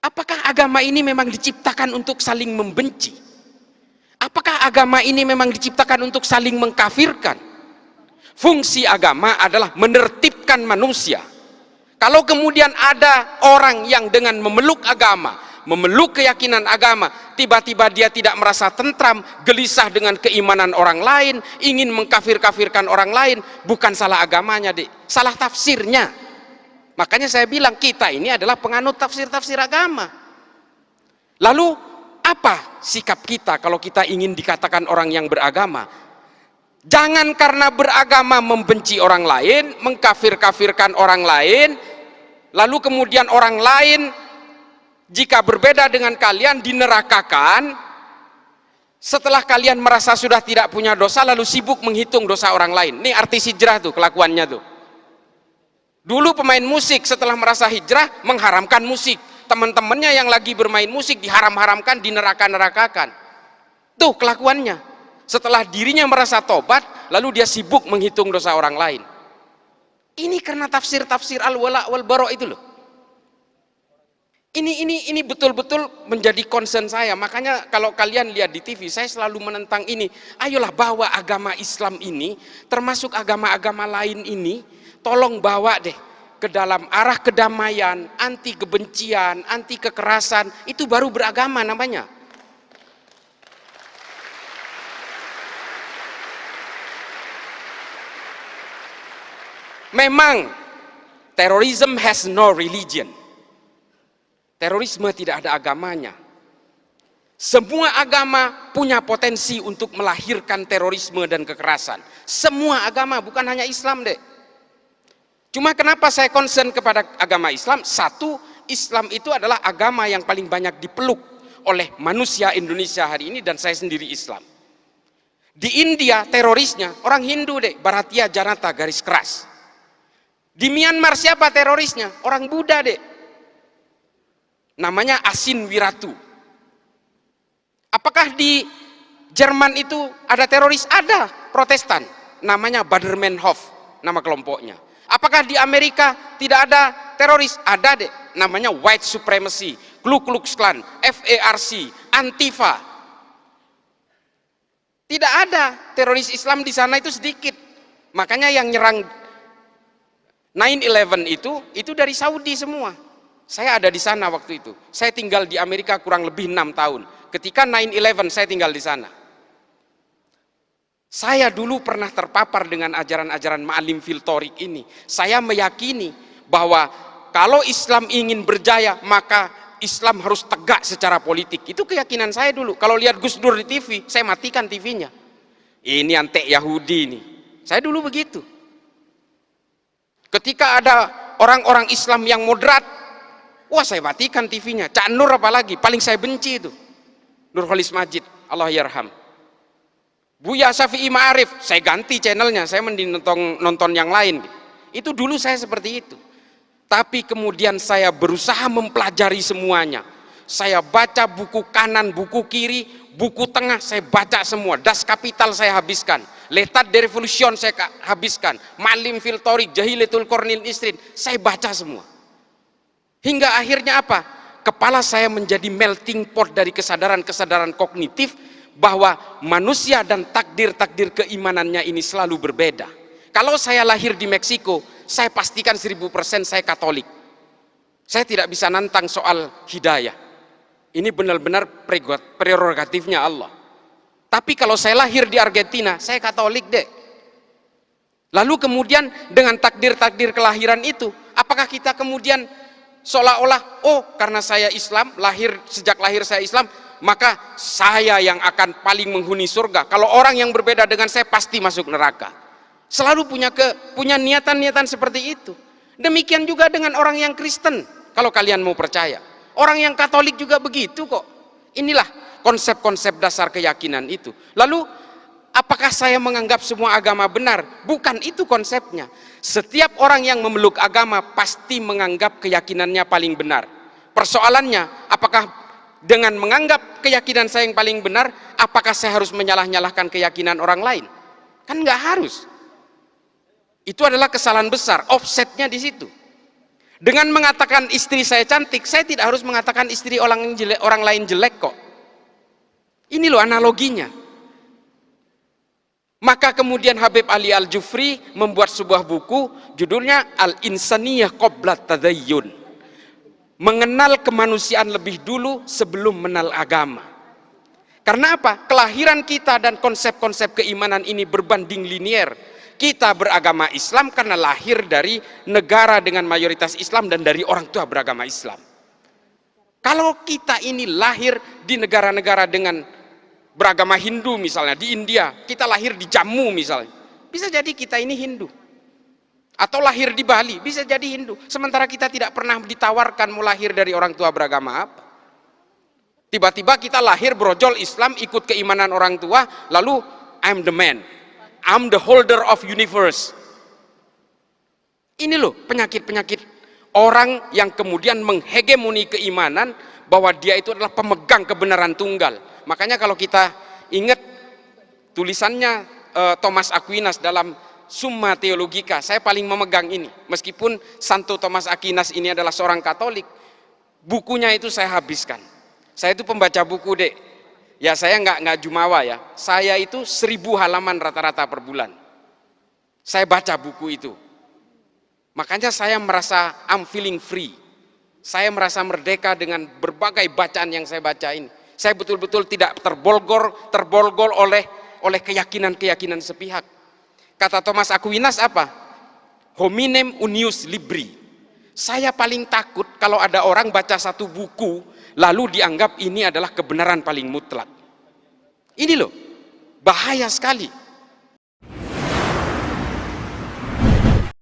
Apakah agama ini memang diciptakan untuk saling membenci? Apakah agama ini memang diciptakan untuk saling mengkafirkan? Fungsi agama adalah menertibkan manusia. Kalau kemudian ada orang yang dengan memeluk agama, memeluk keyakinan agama, tiba-tiba dia tidak merasa tentram, gelisah dengan keimanan orang lain, ingin mengkafir-kafirkan orang lain, bukan salah agamanya, salah tafsirnya. Makanya saya bilang kita ini adalah penganut tafsir-tafsir agama. Lalu apa sikap kita kalau kita ingin dikatakan orang yang beragama? Jangan karena beragama membenci orang lain, mengkafir-kafirkan orang lain, lalu kemudian orang lain jika berbeda dengan kalian dinerakakan. Setelah kalian merasa sudah tidak punya dosa, lalu sibuk menghitung dosa orang lain. Ini artis hijrah tuh kelakuannya tuh. Dulu pemain musik setelah merasa hijrah mengharamkan musik, teman-temannya yang lagi bermain musik diharam-haramkan, dineraka-nerakakan. Tuh kelakuannya. Setelah dirinya merasa tobat, lalu dia sibuk menghitung dosa orang lain. Ini karena tafsir-tafsir al-wala wal-bara itu loh. Ini betul-betul menjadi concern saya. Makanya kalau kalian lihat di TV, saya selalu menentang ini. Ayolah bawa agama Islam ini, termasuk agama-agama lain ini, tolong bawa deh ke dalam arah kedamaian, anti kebencian, anti kekerasan. Itu baru beragama namanya. Memang terorisme has no religion. Terorisme tidak ada agamanya. Semua agama punya potensi untuk melahirkan terorisme dan kekerasan. Semua agama, bukan hanya Islam deh. Cuma kenapa saya concern kepada agama Islam? Satu, Islam itu adalah agama yang paling banyak dipeluk oleh manusia Indonesia hari ini, dan saya sendiri Islam. Di India terorisnya orang Hindu deh, Bharatiya Janata garis keras. Di Myanmar siapa terorisnya? Orang Buddha deh. Namanya Asin Wiratu. Apakah di Jerman itu ada teroris? Ada, Protestan. Namanya Baader-Meinhof, nama kelompoknya. Apakah di Amerika tidak ada teroris? Ada deh. Namanya White Supremacy, Ku Klux Klan, FARC, Antifa. Tidak ada teroris Islam di sana, itu sedikit. Makanya yang nyerang 9/11 itu dari Saudi semua. Saya ada di sana waktu itu. Saya tinggal di Amerika kurang lebih 6 tahun. Ketika 9/11 saya tinggal di sana. Saya dulu pernah terpapar dengan ajaran-ajaran Ma'alim fil Thoriq ini. Saya meyakini bahwa kalau Islam ingin berjaya, maka Islam harus tegak secara politik. Itu keyakinan saya dulu. Kalau lihat Gus Dur di TV, saya matikan TV-nya. Ini antek Yahudi nih. Saya dulu begitu. Ketika ada orang-orang Islam yang moderat, wah saya matikan TV-nya. Cak Nur apalagi, paling saya benci itu. Nurholis Majid, Allah yarham. Buya Syafi'i Ma'arif, saya ganti channelnya, saya mending nonton yang lain. Itu dulu saya seperti itu. Tapi kemudian saya berusaha mempelajari semuanya. Saya baca buku kanan, buku kiri, buku tengah, saya baca semua. Das Kapital saya habiskan. L'état de Révolution saya habiskan. Ma'alim fil Thoriq, Jahilatul Qarnil Isrin, saya baca semua. Hingga akhirnya apa? Kepala saya menjadi melting pot dari kesadaran-kesadaran kognitif bahwa manusia dan takdir-takdir keimanannya ini selalu berbeda. Kalau saya lahir di Meksiko, saya pastikan 1000% saya Katolik. Saya tidak bisa nantang soal hidayah. Ini benar-benar prerogatifnya Allah. Tapi kalau saya lahir di Argentina, saya Katolik deh. Lalu kemudian dengan takdir-takdir kelahiran itu, apakah kita kemudian seolah-olah, oh karena saya Islam, sejak lahir saya Islam, maka saya yang akan paling menghuni surga. Kalau orang yang berbeda dengan saya pasti masuk neraka. Selalu punya niatan-niatan seperti itu. Demikian juga dengan orang yang Kristen, kalau kalian mau percaya. Orang yang Katolik juga begitu kok. Inilah konsep-konsep dasar keyakinan itu. Lalu apakah saya menganggap semua agama benar? Bukan itu konsepnya. Setiap orang yang memeluk agama pasti menganggap keyakinannya paling benar. Persoalannya, apakah dengan menganggap keyakinan saya yang paling benar, apakah saya harus menyalah-nyalahkan keyakinan orang lain? Kan nggak harus. Itu adalah kesalahan besar, offsetnya di situ. Dengan mengatakan istri saya cantik, saya tidak harus mengatakan istri orang lain jelek kok. Ini loh analoginya. Maka kemudian Habib Ali Al-Jufri membuat sebuah buku, judulnya Al-Insaniyah Qabla Tadayyun. Mengenal kemanusiaan lebih dulu sebelum mengenal agama. Karena apa? Kelahiran kita dan konsep-konsep keimanan ini berbanding linier. Kita beragama Islam karena lahir dari negara dengan mayoritas Islam dan dari orang tua beragama Islam. Kalau kita ini lahir di negara-negara dengan beragama Hindu misalnya, di India, kita lahir di Jammu misalnya, bisa jadi kita ini Hindu. Atau lahir di Bali, bisa jadi Hindu. Sementara kita tidak pernah ditawarkan mau lahir dari orang tua beragama apa. Tiba-tiba kita lahir brojol Islam, ikut keimanan orang tua, lalu I'm the man, I'm the holder of universe. Ini loh penyakit-penyakit orang yang kemudian menghegemoni keimanan bahwa dia itu adalah pemegang kebenaran tunggal. Makanya kalau kita ingat tulisannya Thomas Aquinas dalam Summa Theologica, saya paling memegang ini. Meskipun Santo Thomas Aquinas ini adalah seorang Katolik, bukunya itu saya habiskan. Saya itu pembaca buku, Dek. Ya saya nggak jumawa ya. Saya itu 1000 halaman rata-rata per bulan. Saya baca buku itu. Makanya saya merasa I'm feeling free. Saya merasa merdeka dengan berbagai bacaan yang saya baca ini. Saya betul-betul tidak terbolgol oleh keyakinan-keyakinan sepihak. Kata Thomas Aquinas apa? Hominem unius libri. Saya paling takut kalau ada orang baca satu buku lalu dianggap ini adalah kebenaran paling mutlak. Ini loh, bahaya sekali.